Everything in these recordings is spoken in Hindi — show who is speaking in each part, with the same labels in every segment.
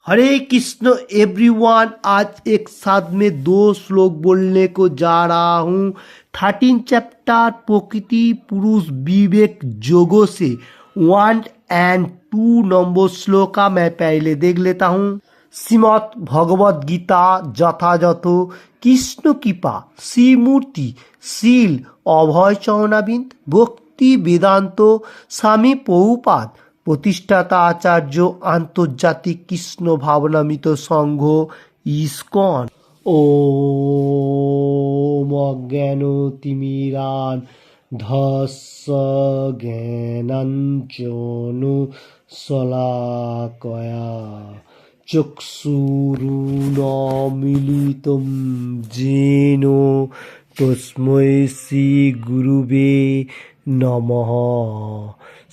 Speaker 1: हरे कृष्ण एवरीवन। आज एक साथ में दो श्लोक बोलने को जा रहा हूँ। 13 चैप्टर प्रकृति पुरुष विवेक जोगों से 1 और 2 नंबर श्लोक का मैं पहले देख लेता हूँ। श्रीमद् भगवद गीता যথাযথ কৃষ্ণ কৃপা শ্রীমূর্তি শীল অভয় চরণাবিন্দ ভক্তি বেদান্ত স্বামী প্রভুপাদ প্রতিষ্ঠাতা আচার্য আন্তর্জাতিক কৃষ্ণ ভাবনামিত সংঘ ইসকন। ওম অজ্ঞানতিমিরান ধস্য জ্ঞানাঞ্জন শলাকয়া চক্ষুরুন্মিলিतं येन তস্मै শ্রীগুরুবে নমঃ।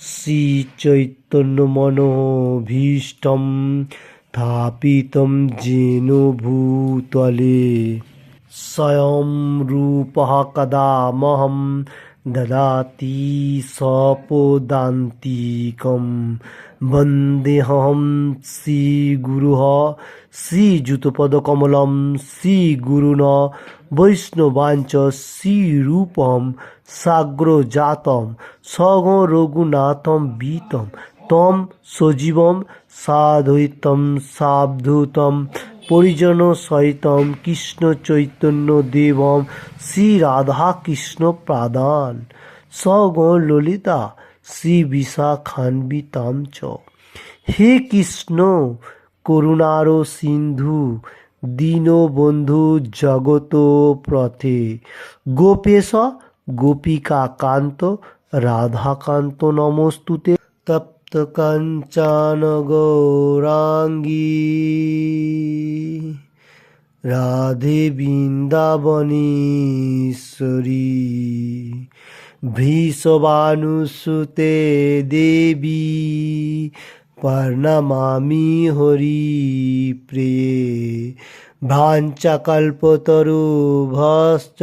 Speaker 1: শ্রীচৈতন্যমনোভীষ্টং স্থাপিतं येन ভূতলে স্বয়ং রূপः কদা মহং দদাতি স্বপদান্তিকং বন্দেহং শ্রীগুরুঃ শ্রীযুতপদকমलं শ্রীগুরুণ বৈষ্ণবাঞ্চ শ্রীরূপং সাগ্রজাতং সগং রঘুনাথং বিতং তম সজীবং সাদ্বৈতং সাবধূতং পরিজন সহিতং কৃষ্ণ চৈতন্য দেবং শ্রী রাধা কৃষ্ণ প্রাদান সগং ললিতা শ্রী বিশাখান্বিতাং চ। হে কৃষ্ণ করুণার সিন্ধু দীনবন্ধু জগত প্রথে গোপেশ গোপিকা কান্ত রাধাকান্ত নমস্তুতে। তপ্ত কাঞ্চন গৌরাঙ্গী রাধে বৃন্দাবনেশ্বরী ভৃষভানুসুতে দেবী প্রণমামি হরিপ্রিয়ে। ভাঞ্চকল্পতরুভ্যশ্চ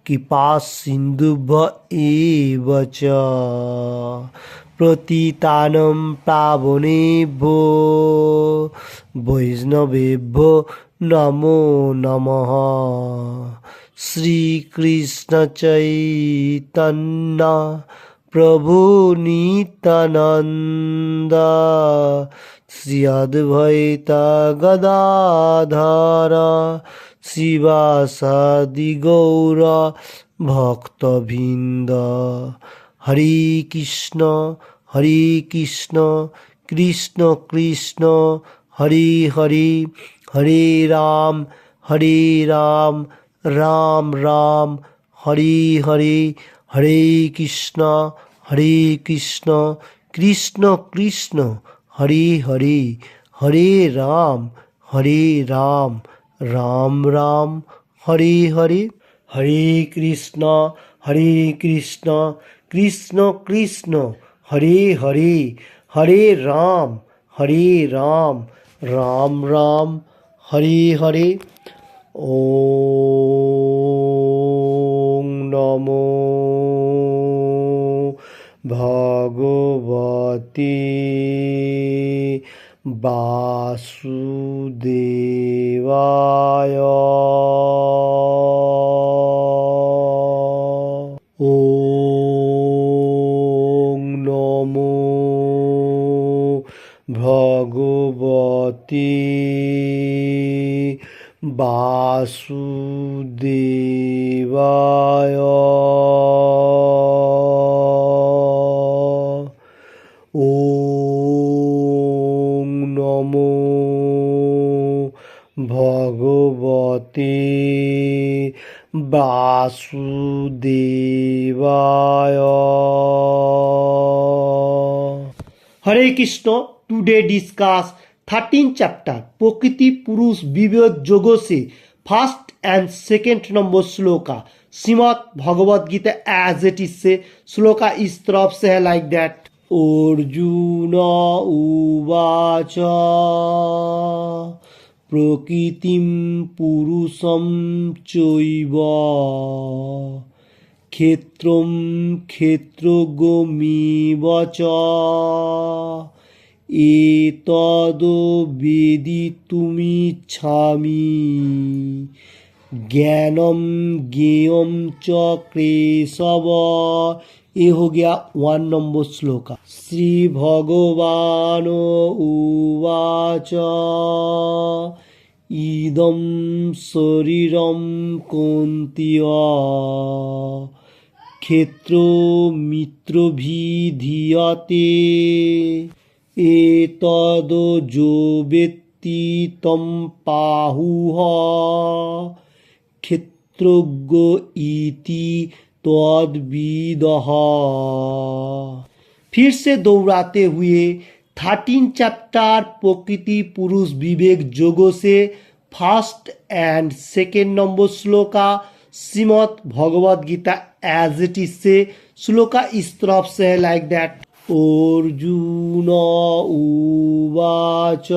Speaker 1: কৃপাসিন্ধুভ্য এব চ পতিতানাং পাবনেভ্যো বৈষ্ণবেভ্যো নমো নমঃ। শ্রীকৃষ্ণ চৈতন্য প্রভু নিত্যানন্দ শ্রী অদ্বৈত গদাধর শিবাসাদি গৌর ভক্তবৃন্দ। হরে কৃষ্ণ কৃষ্ণ কৃষ্ণ হরে হরে হরে রাম রাম রাম হরে হরে হরে কৃষ্ণ কৃষ্ণ কৃষ্ণ হরে হরে হরে রাম রাম রাম হরে হরে। হরে কৃষ্ণ কৃষ্ণ কৃষ্ণ হরে হরে হরে রাম রাম রাম হরে হরে। ওম নমো ভগবতে বাসুদেবায়। ওম নমো ভগবতে বাসুদেবায়। ওম নমো ভগবতে বাসুদেবায়। হরে কৃষ্ণ। টুডে डिस्कस 13 चैप्टर प्रकृति पुरुष विवेक जोगों से 1 and 2 नंबर श्लोका Shrimad Bhagavad Gita as it is से श्लोका इस तरफ से है लाइक दैट। अर्जुन उवाच प्रकृतिं पुरुषं चैव क्षेत्रं क्षेत्रज्ञमेव च एतद् वेदितुमिच्छामि ज्ञानम ज्ञेयम च केशव। ये हो गया 1 नंबर श्लोका। श्री भगवान उवाच इदं शरीरं कौन्तेय क्षेत्रो मित्रभिधीयते एतद् जो वेत्ति तं प्राहुः क्षेत्रज्ञ इति तद्विदः। फिर से दोहराते हुए 13 चैप्टर प्रकृति पुरुष विवेक जोगों से फर्स्ट एंड सेकेंड नंबर श्लोका Shrimad Bhagavad Gita as it is से श्लोका इस तरफ से है लाइक दैट। अर्जुन उवाच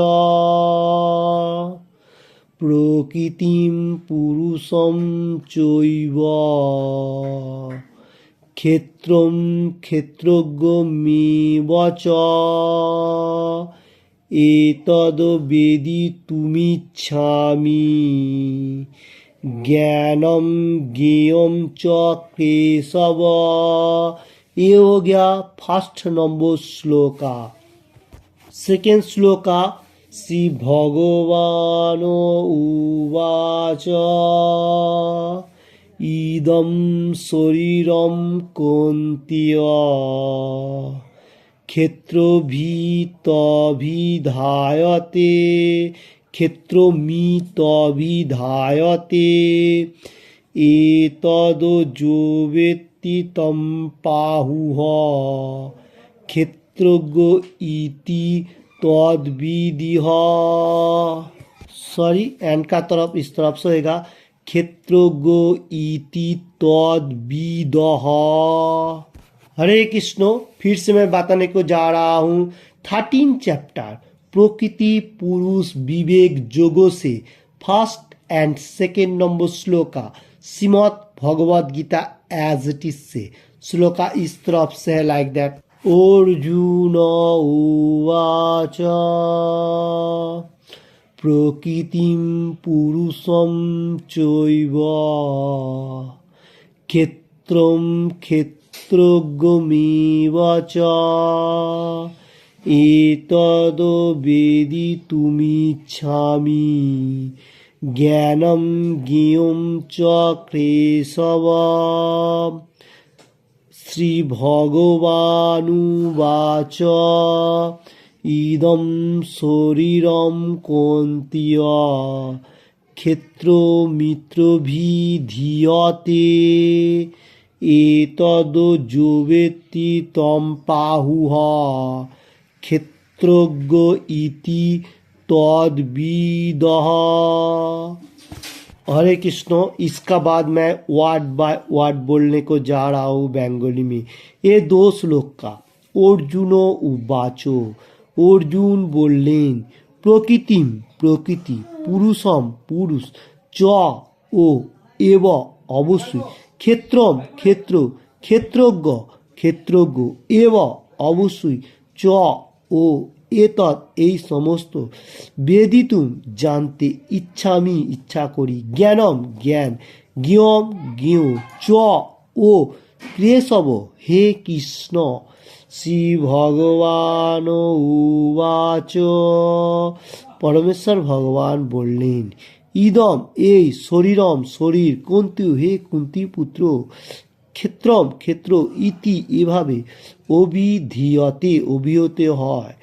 Speaker 1: प्रकृतिं पुरुषं चैव क्षेत्रं क्षेत्रज्ञमेव च एतद् वेदितुमिच्छामि ज्ञानम ज्ञेयम च केशव। ये हो गया first number shloka. Second shloka Shri भगवान उवाच इदं शरीरं कौन्तेय क्षेत्रमित्यभिधायते क्षेत्रमित्यभिधायते एतद् जो वेत्ति तं प्राहुः क्षेत्रज्ञ इति तद्विदः। सॉरी एंड का तरफ इस तरफ से होगा क्षेत्रज्ञ इति तद्विदः। हरे कृष्ण। फिर से मैं बताने को जा रहा हूँ 13 चैप्टर प्रकृति पुरुष विवेक जोगों से फर्स्ट एंड सेकेंड नंबर श्लोका Shrimad Bhagavad Gita as it is से श्लोका इस तरफ से है लाइक दैट। अर्जुन उवाच प्रकृतिं पुरुषं चैव क्षेत्रं क्षेत्रज्ञमेव च एतद् वेदितुमिच्छामि ज्ञानं ज्ञेयं च केशव। श्री भगवानुवाच इदं शरीरं कौन्तेय क्षेत्रमित्रभिधीयते एतद् जो वेत्ति तं प्राहुः क्षेत्रज्ञ इति तद्विदः। हरे कृष्ण। इसका बाद मैं वर्ड बाय वर्ड बोलने को जा रहा हूँ बंगाली में। ये 2 श्लोक का अर्जुन उवाचो अर्जुन बोलें प्रकृतिम प्रकृति पुरुषम पुरुष च ओ एव अवश्य क्षेत्रम क्षेत्र क्षेत्रज्ञ क्षेत्रज्ञ एव अवश्य च ओ एतत् এই সমস্ত বেদিতুম জানতে ইচ্ছামি ইচ্ছা করি জ্ঞানম জ্ঞান জ্ঞেয়ম জ্ঞেয় চ ও কেশব। হে কৃষ্ণ। শ্রী ভগবান উবাচ পরমেশ্বর ভগবান বললেন ইদম এই শরীরম শরীর কুন্তু হে কুন্তি পুত্র ক্ষেত্রম ক্ষেত্র ইতি এভাবে অভিধীয়তে অভিহতে হয়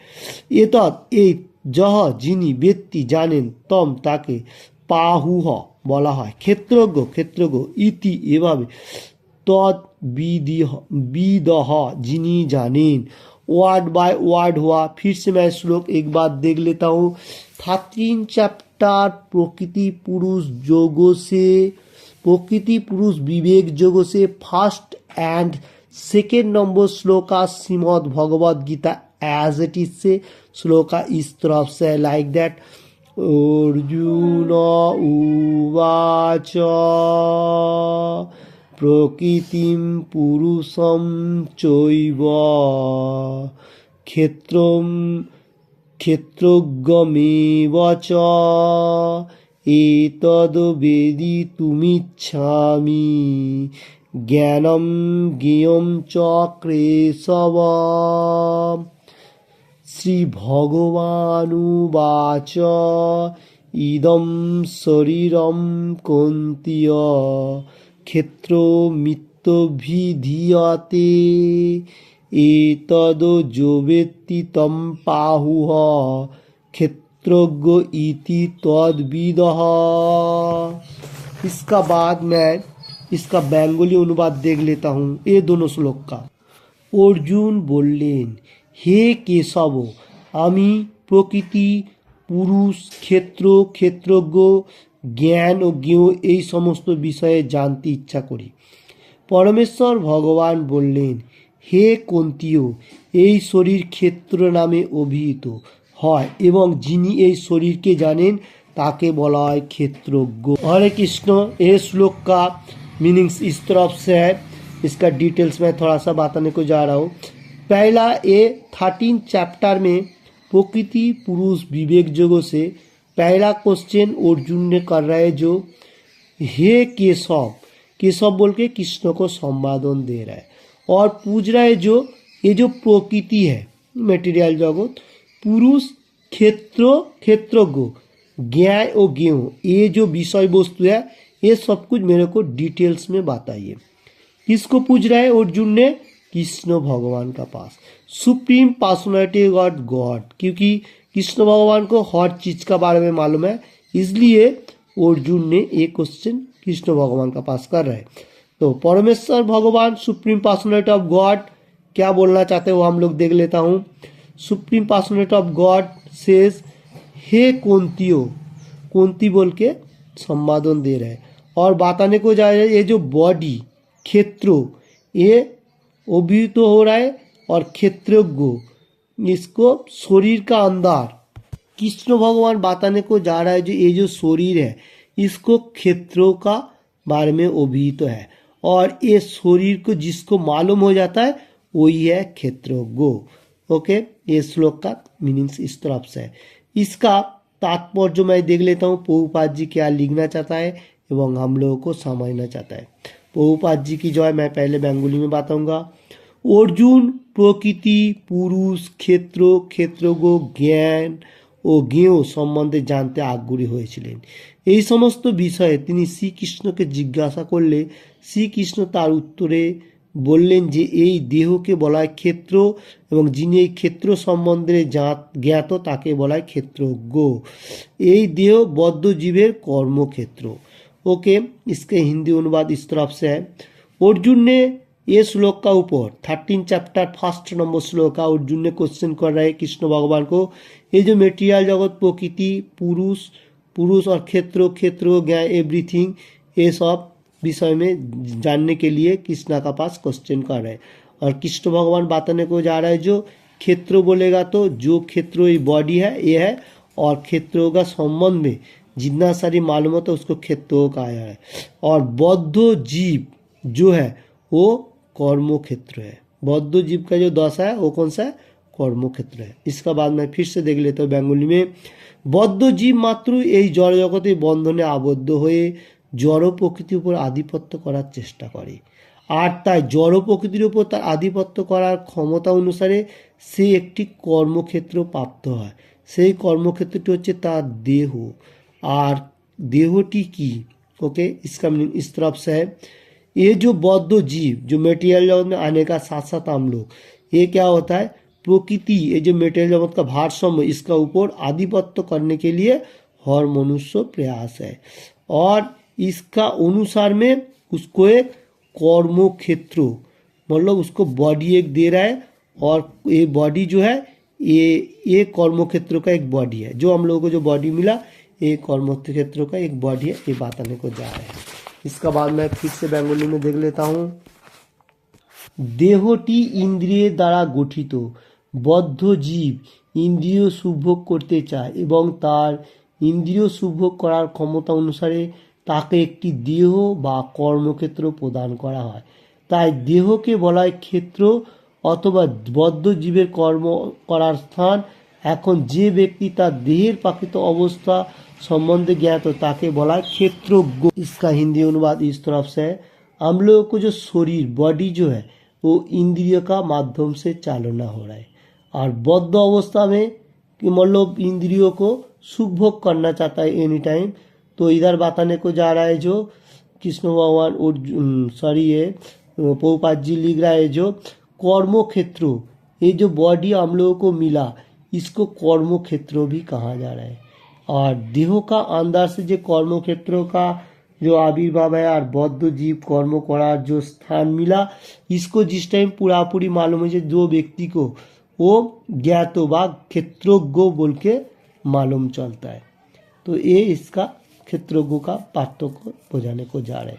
Speaker 1: এতৎ এই যহ যিনি ব্যক্তি জানেন তম তাকে প্রাহুঃ বলা হয় ক্ষেত্রজ্ঞ ক্ষেত্রজ্ঞ ইতি এভাবে तद्विदः जिनी जानेन। वर्ड बाय वर्ड हुआ। फिर से मैं श्लोक एक बार देख लेता हूँ। 13 चैप्टर प्रकृति पुरुष जोगों से प्रकृति पुरुष विवेक जोगों से फर्स्ट एंड सेकेंड नंबर श्लोका Shrimad Bhagavad Gita as it is से श्लोका इस तरफ से लाइक दैट। अर्जुन उवाच प्रकृतिं पुरुषं चैव क्षेत्रं ক্ষেত্রজ্ঞমেব চ এতদ্বেদিতুমিচ্ছামি জ্ঞানম জ্ঞেয়ং চ কেশব। শ্রীভগবানুবাচ ইদং শরীরং কৌন্তেয় ক্ষেত্রমিত্যভিধীয়তে এতদ্যো वेत्ति तं प्राहुः क्षेत्रज्ञ इति तद्विदः। इसका बाद मैं इसका बेंगली अनुवाद देख लेता हूँ ये दोनों श्लोक का। अर्जुन बोलें, हे केशव, आमी प्रकृति, पुरुष, क्षेत्र, क्षेत्रज्ञ, ज्ञान और ज्ञेय এই সমস্ত বিষয়ে জানতে ইচ্ছা করি। পরমেশ্বর ভগবান বললেন, হে কুন্তীয়, এই শরীর ক্ষেত্র নামে অভিহিত হয় এবং যিনি এই শরীরকে জানেন ताके बोला है क्षेत्रज्ञ। हरे कृष्ण। ये श्लोक का मीनिंग्स इस तरफ से है, इसका डिटेल्स में थोड़ा सा बताने को जा रहा हूँ। पहला ये 13 चैप्टर में प्रकृति पुरुष विवेक जोगों से पहला क्वेश्चन अर्जुन ने कर रहा है जो हे केशव, केशव बोल के कृष्ण को संबोधन दे रहा है और पूछ रहा है जो ये जो प्रकृति है मटेरियल जगत, पुरुष, क्षेत्र, क्षेत्रज्ञ, ज्ञान और ज्ञेय, ये जो विषय वस्तु है ये सब कुछ मेरे को डिटेल्स में बताइए। किसको पूछ रहा है अर्जुन ने? कृष्ण भगवान का पास, सुप्रीम पर्सनैलिटी गॉड गॉड, क्योंकि कृष्ण भगवान को हर चीज का बारे में मालूम है, इसलिए अर्जुन ने ये क्वेश्चन कृष्ण भगवान का पास कर रहे हैं। तो परमेश्वर भगवान सुप्रीम पर्सनैलिटी ऑफ गॉड क्या बोलना चाहते हैं वो हम लोग देख लेता हूँ। Supreme personality of God says, हे कुंतियो, कुंती बोल के संबोधन दे रहे हैं और बताने को जा रहे हैं ये जो बॉडी क्षेत्र ये अभिहित हो रहा है और क्षेत्रज्ञ इसको शरीर का अंदर कृष्ण भगवान बताने को जा रहा है जो ये जो शरीर है इसको क्षेत्रों का बारे में अभिहित है और ये शरीर को जिसको मालूम हो जाता है वही है क्षेत्रज्ञ। ओके, ये श्लोक का मीनिंग्स इस तरफ से है। इसका तात्पर्य मैं देख लेता हूँ प्रभुपाद जी क्या लिखना चाहता है एवं हम लोगों को समझना चाहता है। प्रभुपाद जी की जो है मैं पहले बेंगोली में बताऊंगा। अर्जुन प्रकृति, पुरुष, क्षेत्र, क्षेत्रज्ञ, ज्ञान ও জ্ঞেয় সম্বন্ধে জানতে আগ্রহী হয়েছিলেন। এই সমস্ত বিষয়ে তিনি শ্রীকৃষ্ণকে জিজ্ঞাসা করলে শ্রীকৃষ্ণ তার উত্তরে বললেন যে এই দেহকে বলা হয় ক্ষেত্র এবং যিনি এই ক্ষেত্র সম্বন্ধে জ্ঞাত তাকে বলা হয় ক্ষেত্রজ্ঞ। এই দেহ বদ্ধ জীবের কর্মক্ষেত্র। ओके, इसके हिंदी अनुवाद इस तरफ से है। अर्जुन ने ये श्लोक का ऊपर 13 चैप्टर फर्स्ट नंबर श्लोक का अर्जुन ने क्वेश्चन कर रहे हैं कृष्ण भगवान को, ये जो मेटीरियल जगत प्रकृति, पुरुष और क्षेत्र, ज्ञान, एवरीथिंग ये सब विषय में जानने के लिए कृष्णा का पास क्वेश्चन कर रहे हैं और कृष्ण भगवान बताने को जा रहा है जो क्षेत्र बोलेगा तो जो क्षेत्र ये बॉडी है ये है और क्षेत्रों का संबंध में जितना सारी मालूमत है उसको क्षेत्रों का आया है और बौद्ध जीव जो है वो कर्म क्षेत्र है। बौद्ध जीव का जो दशा है वो कौन सा है? कर्म क्षेत्र है। इसका बाद मैं फिर से देख लेता हूँ बेंगोली में। बौद्ध जीव मात्र এই জড় জগতে বন্ধনে আবদ্ধ হয়ে জড় প্রকৃতির উপর আধিপত্য করার চেষ্টা করে আর তাই জড় প্রকৃতির উপর তার আধিপত্য করার ক্ষমতা অনুসারে সে একটি কর্মক্ষেত্র প্রাপ্ত হয়। সেই কর্মক্ষেত্রটি হচ্ছে তার দেহ और देहटी की। ओके, इसका मीनिंग इस तरफ से है। ये जो बौद्ध जीव जो मेटेरियल जगत में आने का साथ साथ हम लोग ये क्या होता है प्रकृति ये जो मेटेरियल जगत का भारसाम्य इसका ऊपर आधिपत्य करने के लिए हर मनुष्य प्रयास है और इसका अनुसार में उसको एक कर्म क्षेत्र मतलब उसको बॉडी एक दे रहा है और ये बॉडी जो है ये कर्म क्षेत्र का एक बॉडी है। जो हम लोगों को जो बॉडी मिला ये कर्म क्षेत्र का एक बॉडी है, ये बताने को जा रहे हैं। इसका बाद मैं फिर से बेंगोली में देख लेता हूँ। देहटी इंद्रिय द्वारा गठित बद्ध जीव इंद्रिय सुभोग करते चाয় এবং তার ইন্দ্রিয় সুভোগ করার ক্ষমতা অনুসারে তাকে একটি দেহ বা কর্মক্ষেত্র প্রদান করা হয়। তাই দেহকে বলা হয় ক্ষেত্র অথবা বদ্ধ জীবের কর্ম করার স্থান এখন যে ব্যক্তি তার देहेर प्रकृत अवस्था संबंधे ज्ञात हो ताके बोला है क्षेत्रज्ञ। इसका हिंदी अनुवाद इस तरफ से है, हम लोगों को जो शरीर बॉडी जो है वो इंद्रिय का माध्यम से चालना हो रहा है, और बद्ध अवस्था में कि मतलब इंद्रियों को सुख भोग करना चाहता है एनी टाइम। तो इधर बताने को जा रहा है जो कृष्ण भगवान और ये प्रभुपाद जी लिख रहा है जो कर्म क्षेत्र, ये जो बॉडी हम लोगों को मिला इसको कर्म क्षेत्र भी कहा जा रहा है। और देह का अंदर से जो कर्म क्षेत्रों का जो आविर्भाव है और बद्ध जीव कर्म करार जो स्थान मिला, इसको जिस टाइम पूरा पूरी मालूम है जो व्यक्ति को वो ज्ञात व क्षेत्रज्ञ बोल के मालूम चलता है। तो ये इसका क्षेत्रज्ञ का पार्थक्य बुझाने को जा रहा है।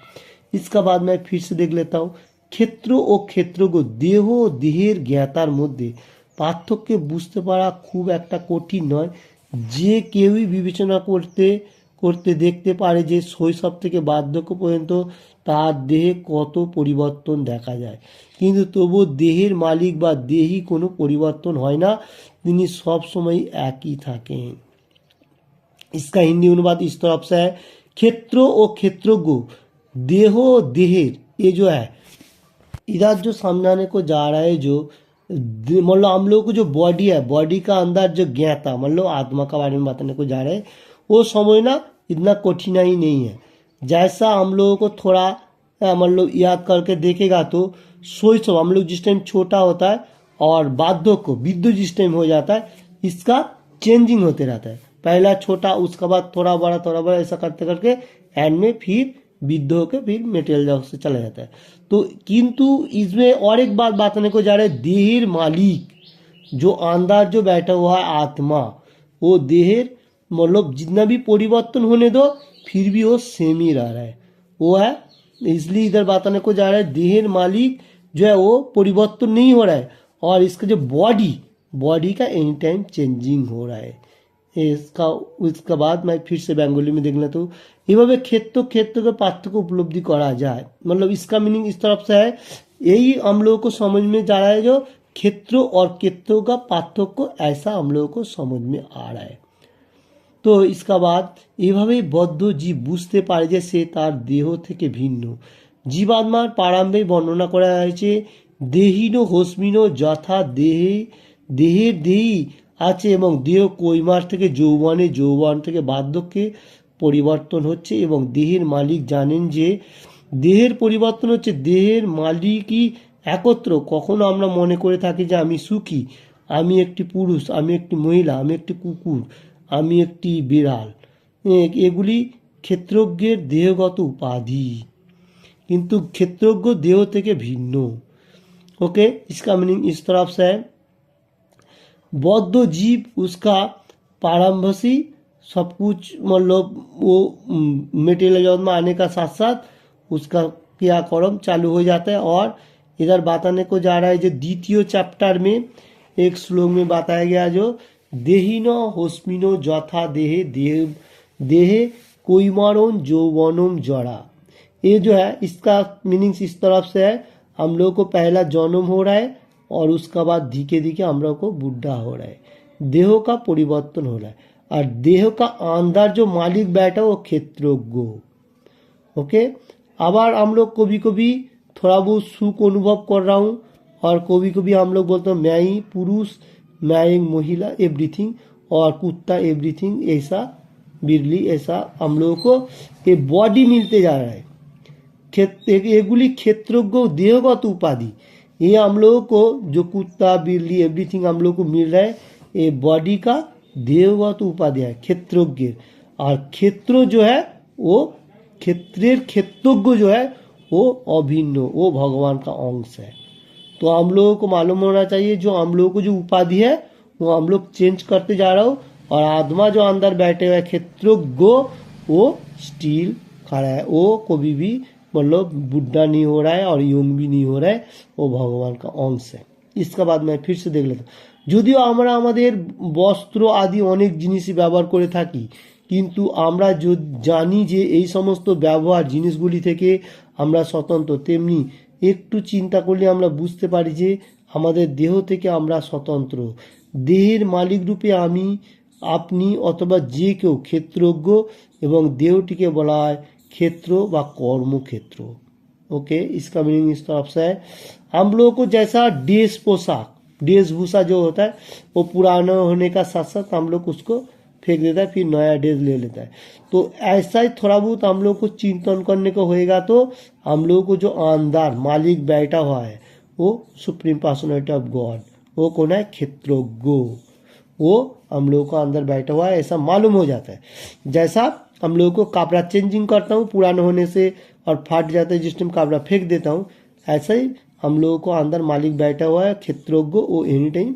Speaker 1: इसका बाद मैं फिर से देख लेता हूँ, क्षेत्र और क्षेत्रज्ञ देह ও দেহের জ্ঞাতার মধ্যে পার্থক্য বুঝতে পারা খুব একটা কঠিন নয়। যে কেউই বিবেচনা করতে করতে দেখতে পারে যে শৈশব থেকে বার্ধক্য পর্যন্ত তার দেহে কত পরিবর্তন দেখা যায়, কিন্তু তবুও দেহের মালিক বা দেহি কোনো পরিবর্তন হয় না, তিনি সব সময় একই থাকেন। इसका हिंदी अनुवाद इस तरफ से है, क्षेत्र और क्षेत्रज्ञ देह और देहेर, ये जो है इधर जो समझाने को जा रहा है जो मतलब हम लोग को जो बॉडी है, बॉडी का अंदर जो ज्ञाता मतलब आत्मा का बारे में बताने को जा रहे हैं, वो समझना इतना कठिनाई नहीं है। जैसा हम लोगों को थोड़ा मतलब याद करके देखेगा तो शैशव हम लोग जिस टाइम छोटा होता है और बार्धक्य वृद्ध जिस टाइम हो जाता है, इसका चेंजिंग होते रहता है। पहला छोटा, उसके बाद थोड़ा बड़ा ऐसा करते करके एंड में फिर वृद्ध होकर फिर मेटेरियल जगत से चला जाता है। तो किंतु इसमें और एक बात बताने को जा रहा है, देहेर मालिक जो अंदर जो बैठा हुआ है आत्मा, वो देहेर मतलब जितना भी परिवर्तन होने दो फिर भी वो सेम ही रह रहा है, वो है। इसलिए इधर बताने को जा रहा है देहेर मालिक जो है वो परिवर्तन नहीं हो रहा है, और इसका जो बॉडी का एनी टाइम चेंजिंग हो रहा है। इसका बाद मैं फिर से बंगाली में देख लेता हूँ। এইভাবে ক্ষেত্র के पार्थक्य उपलब्धि करा जाए, मतलब इसका मीनिंग इस तरफ से है, यही हम लोगों को समझ में जा रहा है जो क्षेत्र और क्षेत्रों का पार्थक्य ऐसा हम लोगों को समझ में आ रहा है। তো इसका बाद এভাবে বদ্ধ জীব বুঝতে পারে যে সে তার দেহ থেকে ভিন্ন। জীবাত্মার প্রারম্ভে বর্ণনা করা হয়েছে দেহিন হোসমিন যথা দেহের দেহি আছে এবং দেহ কৈমার থেকে যৌবনে, যৌবন থেকে বার্ধক্যে পরিবর্তন হচ্ছে এবং দেহের মালিক জানেন যে দেহের পরিবর্তন হচ্ছে, দেহের মালিকই একত্র। কখনো আমরা মনে করে থাকি যে আমি সুখী, আমি একটি পুরুষ, আমি একটি মহিলা, আমি একটি কুকুর, আমি একটি বিড়াল, এগুলি ক্ষেত্রজ্ঞের দেহগত উপাধি, কিন্তু ক্ষেত্রজ্ঞ দেহ থেকে ভিন্ন। ओके, इसका मीनिंग इस तरफ से है, बौद्ध जीव उसका प्रारंभ से सब कुछ मतलब वो मेटेरियल जगत में आने का साथ साथ उसका क्रियाक्रम चालू हो जाता है। और इधर बताने को जा रहा है जो द्वितीय चैप्टर में एक श्लोक में बताया गया जो देहिनो होस्मिनो যথা देहे কৈমারণ যৌবনম जड़ा, ये जो है इसका मीनिंग्स इस तरफ से है, हम लोग को पहला जन्म हो रहा है और उसका बाद धीरे धीरे हम लोग को बुढ़ा हो रहा है, देह का परिवर्तन हो रहा है, और देह का अंदर जो मालिक बैठा वो क्षेत्रज्ञ। ओके, আবার हम लोग कभी कभी थोड़ा बहुत सुख अनुभव कर रहा हूँ, और कभी कभी हम लोग बोलते हैं मैं ही पुरुष, मैं एक महिला, एवरीथिंग, और कुत्ता एवरीथिंग, ऐसा बिरली, ऐसा हम लोगों को ये बॉडी मिलते जा रहा है। एगुली क्षेत्रज्ञ देहगत उपाधि, ये हम लोगों को जो कुत्ता बिरली एवरीथिंग हम लोग को मिल रहा है, ये बॉडी का देहगत उपाधि है क्षेत्रज्ञ। और क्षेत्र जो है वो क्षेत्रेर क्षेत्रज्ञ जो है वो अभिन्न, वो भगवान का अंश है। तो हम लोगों को मालूम होना चाहिए जो हम लोगों को जो उपाधि है वो हम लोग चेंज करते जा रहा हो, और आत्मा जो अंदर बैठे हुए क्षेत्रज्ञ वो स्टील खड़ा है, वो कभी भी मतलब बुढ़ा नहीं हो रहा है और यंग भी नहीं हो रहा है, वो भगवान का अंश है। इसका बाद मैं फिर से देख लेता हूँ, যদিও আমরা আমাদের বস্ত্র আদি অনেক জিনিসই ব্যবহার করে থাকি, কিন্তু আমরা জানি যে এই সমস্ত ব্যবহার জিনিসগুলি থেকে আমরা স্বতন্ত্র, তেমনি একটু চিন্তা করলে আমরা বুঝতে পারি যে আমাদের দেহ থেকে আমরা স্বতন্ত্র। দেহের মালিক রূপে আমি, আপনি অথবা যে কেউ ক্ষেত্রজ্ঞ এবং দেহটিকে বলা হয় क्षेत्र व कर्मक्षेत्र। ओके, इसका मीनिंग इस तरफ से है, हम लोगों को जैसा देश पोशाक वेशभूषा जो होता है वो पुराना होने का साथ साथ हम लोग उसको फेंक देता है, फिर नया ड्रेस ले लेता है। तो ऐसा ही थोड़ा बहुत हम लोग को चिंतन करने को होएगा, तो हम लोगों को जो अंदर मालिक बैठा हुआ है वो सुप्रीम पर्सनैलिटी ऑफ गॉड, वो कौन है? क्षेत्रज्ञ। वो हम लोगों को अंदर बैठा हुआ है ऐसा मालूम हो जाता है। जैसा हम लोगों को कपड़ा चेंजिंग करता हूँ पुराना होने से और फट जाता है जिस टाइम कपड़ा फेंक देता हूँ, ऐसा ही हम लोगों को अंदर मालिक बैठा हुआ है क्षेत्रज्ञ, वो एनी टाइम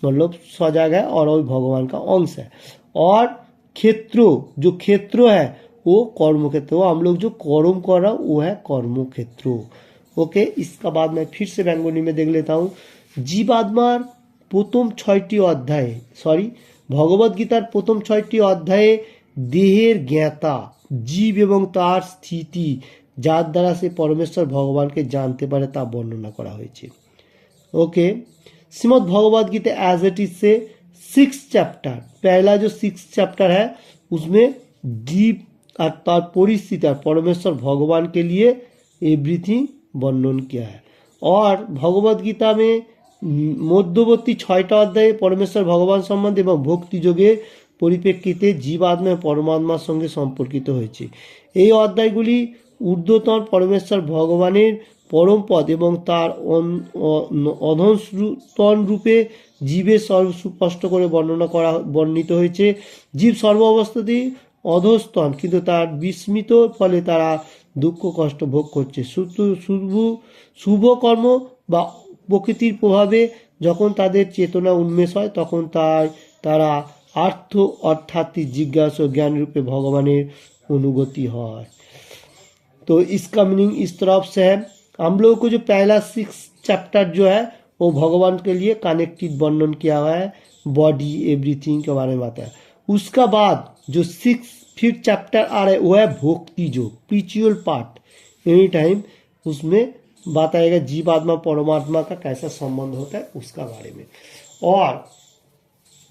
Speaker 1: मतलब सजा गया और वो भगवान का अंश है। और क्षेत्र जो क्षेत्र है वो कर्म क्षेत्र, वो हम लोग जो कर्म कर रहा वो है कर्म क्षेत्र। ओके, इसका बाद मैं फिर से बेंगोली में देख लेता हूँ। জীবাত্মার প্রথম 6টি অধ্যায়ে ভগবদ্গীতার প্রথম 6টি অধ্যায়ে দেহের জ্ঞাতা জীব এবং তার স্থিতি যার দ্বারা সে পরমেশ্বর ভগবানকে জানতে পারে তা বর্ণনা করা হয়েছে। Okay, Shrimad Bhagavad Gita as it is से 6 चैप्टर, पहला जो 6 चैप्टर है उसमें जीव और तार परिस्थिति और परमेश्वर भगवान के लिए एवरीथिंग वर्णन किया है। और भगवद गीता में মধ্যবর্তী 6টা অধ্যায়ে পরমেশ্বর ভগবান সম্বন্ধে এবং ভক্তি যোগের পরিপ্রেক্ষিতে জীবাত্মা এবং পরমাত্মার সঙ্গে সম্পর্কিত হয়েছে। এই অধ্যায়গুলি ঊর্ধ্বতন পরমেশ্বর ভগবানের পরম পদ এবং তার অধস্তন রূপে জীবের সুস্পষ্ট করে বর্ণিত হয়েছে। জীব সর্ব অবস্থাতেই অধস্তন, কিন্তু তার বিস্মিত ফলে তারা দুঃখ কষ্ট ভোগ করছে। শুভ কর্ম বা প্রকৃতির প্রভাবে যখন তাদের চেতনা উন্মেষ হয় তখন তারা অর্থাৎ জিজ্ঞাসা জ্ঞান রূপে ভগবানের অনুগতি হয়। तो इसका मीनिंग इस तरफ से है, हम लोगों को जो पहला 6 चैप्टर जो है वो भगवान के लिए कनेक्टेड वर्णन किया हुआ है, बॉडी एवरीथिंग के बारे में बताया। उसका बाद जो 5th चैप्टर आ रहा है वो है भक्ति जो स्पिरिचुअल पार्ट, एनी टाइम उसमें बताएगा जीवात्मा परमात्मा का कैसा संबंध होता है उसका बारे में। और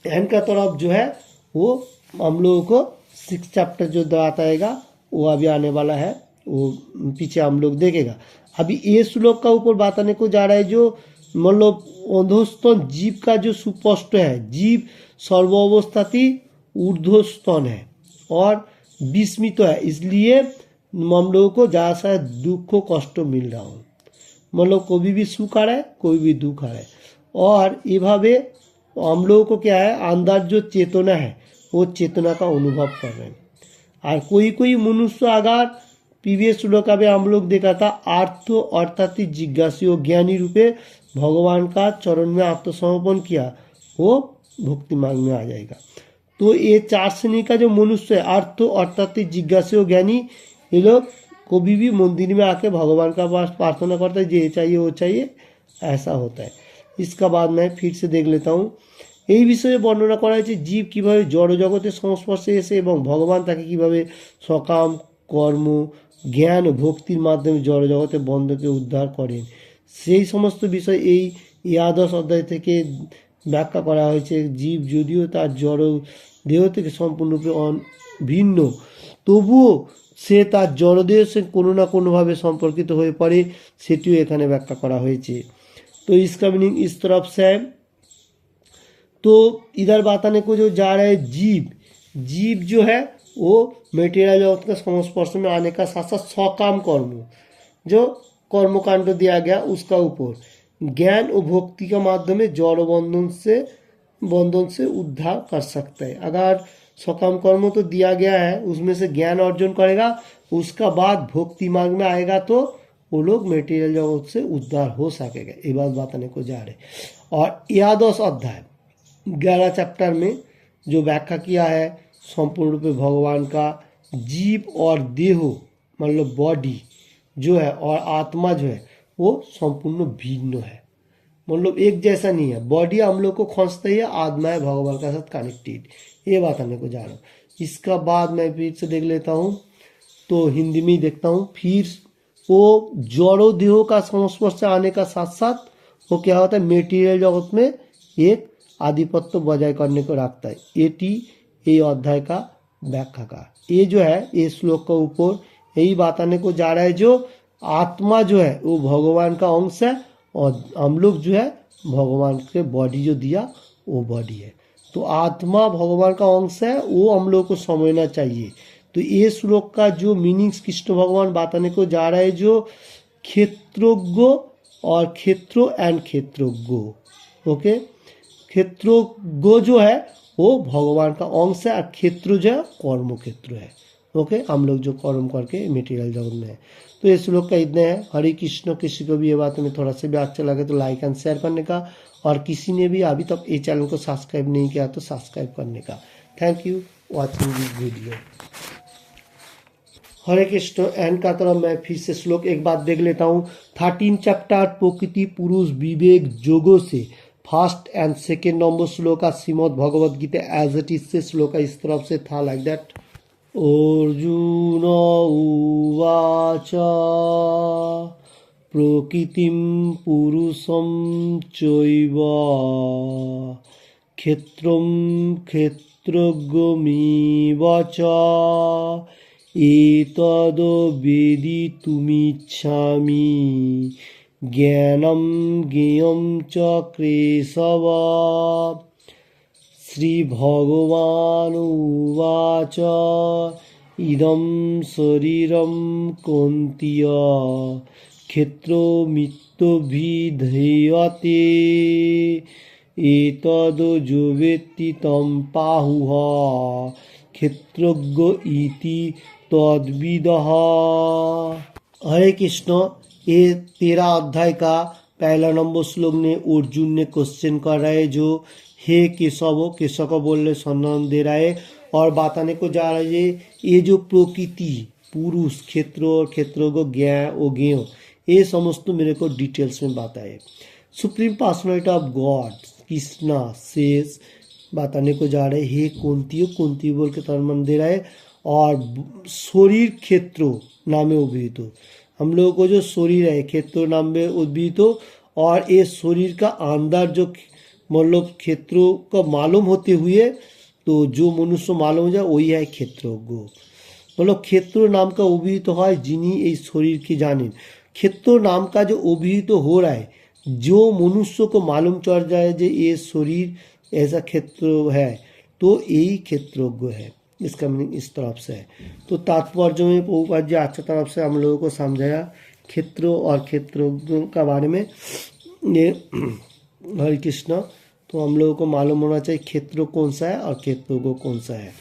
Speaker 1: एंड का तरफ जो है वो हम लोगों को 6 चैप्टर जो बताएगा वो अभी आने वाला है, वो पीछे हम लोग देखेगा। अभी ये श्लोक का ऊपर बताने को जा रहा है जो मतलब अधोस्तन जीव का जो सुस्पष्ट है, जीव सर्व अवस्थाती ऊर्ध्वस्तन है और विस्मित है, इसलिए हम लोगों को ज़्यादा सा दुख कष्ट मिल रहा हो, मतलब कभी भी सुख आ रहा है कोई भी दुख आ रहा है। और ये भावे हम लोगों को क्या है अंदर जो चेतना है वो चेतना का अनुभव कर रहे हैं। और कोई मनुष्य अगर प्रीवियस श्लोक में हम लोग देखा था आर्थ अर्थात जिज्ञासी और ज्ञानी रूपे भगवान का चरण में आत्मसमर्पण किया वो भक्ति मार्ग में आ जाएगा। तो ये 4 श्रेणी का जो मनुष्य है अर्थ अर्थात जिज्ञासी और ज्ञानी, ये लोग कभी भी मंदिर में आके भगवान का पास प्रार्थना करता है, ये चाहिए वो चाहिए, ऐसा होता है। इसका बाद मैं फिर से देख लेता हूँ। এই বিষয়ে বর্ণনা করা হয়েছে জীব কীভাবে জড় জগতের সংস্পর্শে এসে এবং ভগবান তাকে কীভাবে সকাম কর্ম জ্ঞান ও ভক্তির মাধ্যমে জড় জগতের বন্ধকে উদ্ধার করেন, সেই সমস্ত বিষয় এই একাদশ অধ্যায় থেকে ব্যাখ্যা করা হয়েছে। জীব যদিও তার জড় দেহ থেকে সম্পূর্ণরূপে ভিন্ন, তবুও সে তার জড়দেহের সঙ্গে কোনো না কোনোভাবে সম্পর্কিত হয়ে পড়ে, সেটিও এখানে ব্যাখ্যা করা হয়েছে। तो इसका मीनिंग इस तरफ से है। तो इधर बताने को जो जा रहा है जीव जो है वो मेटेरियल जगत के संस्पर्श में आने का साथ साथ सकाम कर्म जो कर्मकांड दिया गया उसका ऊपर ज्ञान और भक्ति के माध्यम जड़ बंधन से उद्धार कर सकता है। अगर सकाम कर्म तो दिया गया है उसमें से ज्ञान अर्जन करेगा, उसका बाद भक्ति मार्ग में आएगा तो वो लोग मेटेरियल जगत से उद्धार हो सकेगा, ये बात बताने को जा रहे। और एकादश अध्याय 11 चैप्टर में जो व्याख्या किया है संपूर्ण रूप में भगवान का जीव और देह मतलब बॉडी जो है और आत्मा जो है वो संपूर्ण भिन्न है, मतलब एक जैसा नहीं है। बॉडी हम लोग को खींचता ही है, आत्मा है भगवान के साथ कनेक्टेड, ये बताने को जा रहा हूँ। इसका बाद मैं फिर से देख लेता हूँ, तो हिंदी में ही देखता हूँ। फिर वो जड़ो देह का संस्पर्श से आने का साथ साथ वो क्या होता है मेटीरियल जगत में एक आधिपत्य बजाय करने को रखता है। एटी ये अध्याय का व्याख्या का ये जो है ये श्लोक का ऊपर यही बताने को जा रहा है जो आत्मा जो है वो भगवान का अंश है और हम लोग जो है भगवान के बॉडी जो दिया वो बॉडी है। तो आत्मा भगवान का अंश है वो हम लोग को समझना चाहिए। तो ये श्लोक का जो मीनिंग्स कृष्ण भगवान बताने को जा रहा है जो क्षेत्रोज्ञ और क्षेत्रो एंड क्षेत्रोज्ञ। ओके, क्षेत्रोज्ञ जो है वो भगवान का अंश है और क्षेत्र जो है कर्म क्षेत्र है। ओके, हम लोग जो कर्म करके मटेरियल जगत में है। तो ये श्लोक का इतने है। हरे कृष्ण। किसी को भी ये बात में थोड़ा सा भी अच्छा लगे तो लाइक एंड शेयर करने का और किसी ने भी अभी तक ये चैनल को सब्सक्राइब नहीं किया तो सब्सक्राइब करने का। Thank you watching this video. Hare Krishna. And का तरफ मैं फिर से श्लोक एक बार देख लेता हूँ। 13 चैप्टर प्रकृति पुरुष विवेक जोगों से फर्स्ट एंड सेकेंड नंबर श्लोक Shrimad Bhagavad Gita as it is से श्लोक इस तरफ से था लाइक दैट। अर्जुन उवाच प्रकृतिं पुरुषं चैव क्षेत्रं क्षेत्रज्ञमेव च एतद्वेदितुमिच्छामि ज्ञानं ज्ञेयं च केशव। श्रीभगवानुवाच इदं शरीरं कौन्तेय क्षेत्रमित्यभिधीयते एतद्यो वेत्ति तं प्राहुः क्षेत्रज्ञ इति तद्विदः। हरे कृष्ण। ये 13 अध्याय का पहला नंबर श्लोक ने अर्जुन ने क्वेश्चन कर रहा है जो हे केशव, केशव को बोलने सम्मान दे रहा है और बताने को जा रहा है ये जो प्रकृति पुरुष क्षेत्र और क्षेत्रों को ज्ञान ओ ज्ञ ये समस्त मेरे को डिटेल्स में बताए। Supreme personality of God Krishna शेष बताने को जा रहे हे कुंती बोल के सम्मान दे रहा है और शरीर क्षेत्रों नामे उद्भित हो। हम लोगों को जो शरीर है क्षेत्रों नाम में उद्भित हो और ये शरीर का अंदर जो मतलब क्षेत्रों का मालूम होते हुए तो जो मनुष्य मालूम हो जाए वही है क्षेत्रज्ञ। मतलब क्षेत्र नाम का उभिहित है जिन्हीं इस शरीर की जाने। क्षेत्र नाम का जो उभिहित हो रहा है जो मनुष्य को मालूम चल जाए जो ये शरीर ऐसा क्षेत्र है तो यही क्षेत्रज्ञ है। इसका मीनिंग इस तरफ से है। तो तात्पर्य में प्रभुपाद जी अच्छा तरफ से हम लोगों को समझाया क्षेत्रों और क्षेत्रज्ञों का बारे में। ये हरे कृष्ण। तो हम लोगों को मालूम होना चाहिए क्षेत्र कौन सा है और क्षेत्रज्ञ कौन सा है।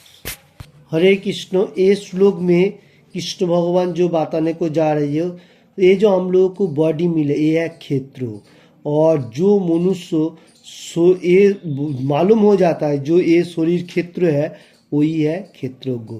Speaker 1: हरे कृष्ण। इस श्लोक में कृष्ण भगवान जो बताने को जा रही है ये जो हम लोगों को बॉडी मिले ये है क्षेत्र और जो मनुष्य ये मालूम हो जाता है जो ये शरीर क्षेत्र है वही है क्षेत्रज्ञ।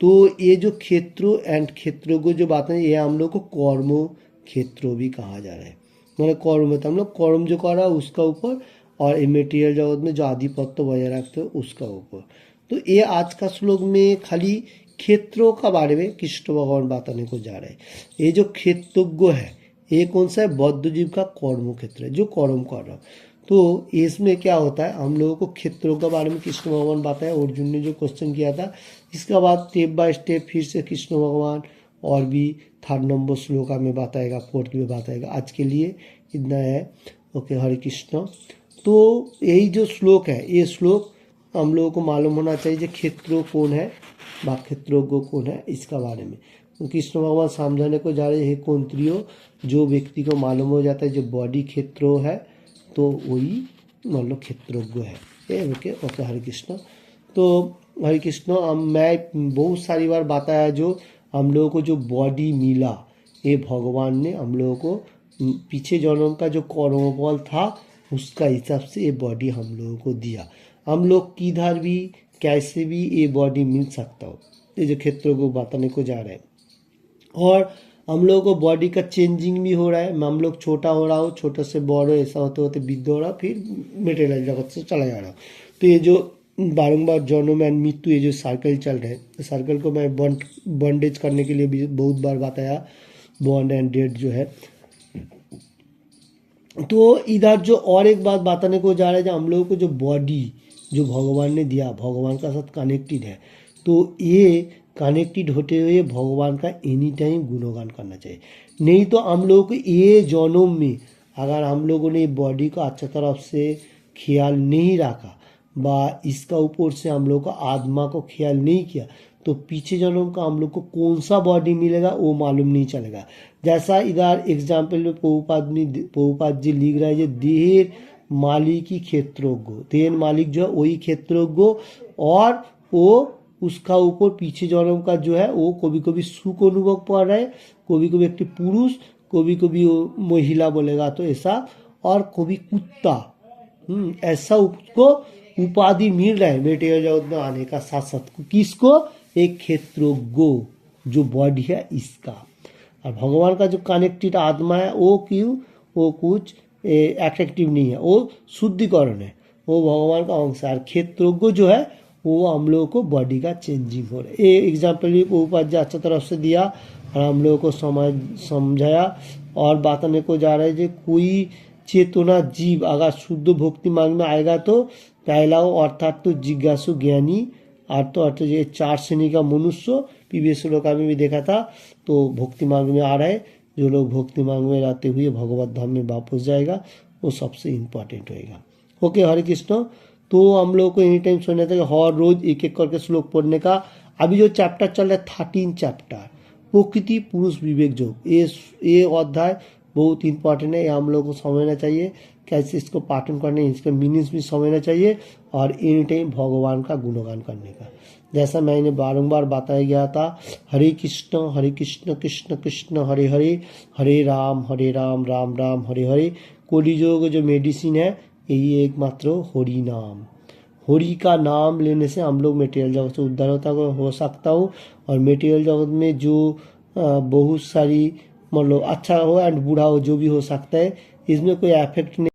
Speaker 1: तो ये जो क्षेत्र एंड क्षेत्रज्ञ जो बात है ये हम लोग को कर्म क्षेत्र भी कहा जा रहा है। मतलब कर्म में तो हम लोग कर्म जो कर रहा है उसका ऊपर और मटेरियल जगत में जो आधिपत्य बजाय रखते हैं उसका ऊपर। तो ये आज का श्लोक में खाली क्षेत्रों का बारे में कृष्ण भगवान बताने को जा रहे हैं। ये जो क्षेत्रज्ञ है ये कौन सा है बौद्ध जीव का कर्म क्षेत्र है जो कर्म कर रहा है। तो इसमें क्या होता है हम लोगों को क्षेत्रों के बारे में कृष्ण भगवान बताया। अर्जुन ने जो क्वेश्चन किया था इसका बाद स्टेप बाय स्टेप फिर से कृष्ण भगवान और भी 3rd नंबर श्लोक में बताएगा 4th में बताएगा। आज के लिए इतना है। ओके, हरे कृष्ण। तो यही जो श्लोक है ये श्लोक हम लोगों को मालूम होना चाहिए जो क्षेत्रों कौन है व क्षेत्रज्ञ कौन है इसका बारे में। तो कृष्ण भगवान समझाने को जा रहे हैं कौंत्रियों जो व्यक्ति को मालूम हो जाता है जो बॉडी क्षेत्रों है तो वही मतलब क्षेत्रज्ञ है। ओके ओके, हरे कृष्ण। तो हरे कृष्ण मैं बहुत सारी बार बताया जो हम लोगों को जो बॉडी मिला ये भगवान ने हम लोगों को पीछे जन्म का जो कर्मफल था उसका हिसाब से ये बॉडी हम लोगों को दिया। हम लोग किधर भी कैसे भी ये बॉडी मिल सकता हो ये जो क्षेत्रों को बताने को जा रहे हैं। और हम लोगों को बॉडी का चेंजिंग भी हो रहा है। हम लोग छोटा हो रहा हो छोटे से बड़े ऐसा होते होते वृद्ध हो रहा फिर मटेरियल जगत से चला जा रहा हो। तो ये जो बारंबार जन्म एंड मृत्यु ये जो सर्कल चल रहा है सर्कल को मैं बॉन्डेज करने के लिए भी बहुत बार बताया। बॉन्ड एंड डेड जो है तो इधर जो और एक बात बताने को जा रहा है, जो हम लोगों को जो बॉडी जो भगवान ने दिया, भगवान का साथ कनेक्टेड है, तो ये कनेक्टेड होते हुए भगवान का एनी टाइम गुणगान करना चाहिए। नहीं तो हम लोगों को ये जन्म में अगर हम लोगों ने बॉडी को अच्छा तरफ से ख्याल नहीं रखा बा इसका ऊपर से हम लोग को आत्मा को ख्याल नहीं किया, तो पीछे जन्म का हम लोग को कौन सा बॉडी मिलेगा वो मालूम नहीं चलेगा। जैसा इधर एग्जाम्पल में प्रभुपाद जी लिख रहा है, जो देहेर मालिक ही क्षेत्रज्ञ, देहेर मालिक जो है वही क्षेत्रज्ञ, और वो उसका ऊपर पीछे जन्म का जो है वो कभी कभी सुख अनुभव कर रहा है, कभी कभी एक पुरुष, कभी कभी वो महिला बोलेगा तो ऐसा, और कभी कुत्ता, ऐसा उसको उपाधि मिल रहा है मेटेरियल जगत में आने का साथ साथ। किसको? एक क्षेत्रज्ञ जो बॉडी है इसका। और भगवान का जो कनेक्टेड आत्मा है वो क्यों, वो कुछ एट्रैक्टिव नहीं है, वो शुद्धिकरण है, वो भगवान का अंश है। क्षेत्रज्ञ जो है वो हम लोगों को बॉडी का चेंजिंग हो रहा है। ये एग्जाम्पल भी प्रभुपाद जी अच्छा तरफ से दिया और हम लोगों को समझाया और बताने को जा रहा है जो कोई चेतना जीव अगर शुद्ध भक्ति मार्ग में आएगा तो पहला वो अर्थात तो जिज्ञासु ज्ञानी, अर्थ ये 4 श्रेणी का मनुष्य प्रीवियस श्लोका में भी देखा था, तो भक्ति मार्ग में आ रहा है। जो लोग भक्ति मार्ग में रहते हुए भगवत धाम में वापस जाएगा वो सबसे इम्पोर्टेंट होएगा। ओके, हरे कृष्ण। तो हम लोग को एनी टाइम सोचना था कि हर रोज एक एक करके श्लोक पढ़ने का। अभी जो चैप्टर चल रहा है 13 चैप्टर प्रकृति पुरुष विवेक योग, ये अध्याय बहुत इंपॉर्टेंट है, ये हम लोग को समझना चाहिए कैसे इसको पाठन करने, इसका मीनिंग्स भी समझना चाहिए और एनी टाइम भगवान का गुणगान करने का। जैसा मैंने बारंबार बताया गया था, हरे कृष्ण कृष्ण कृष्ण हरे हरे, हरे राम राम राम हरे हरे। कलियुग जो मेडिसिन है यही एकमात्र हरि नाम। हरि का नाम लेने से हम लोग मेटेरियल जगत से उद्धार हो सकता हो, और मेटेरियल जगत में जो बहुत सारी मतलब अच्छा हो एंड बुरा हो जो भी हो सकता है, इसमें कोई इफेक्ट नहीं।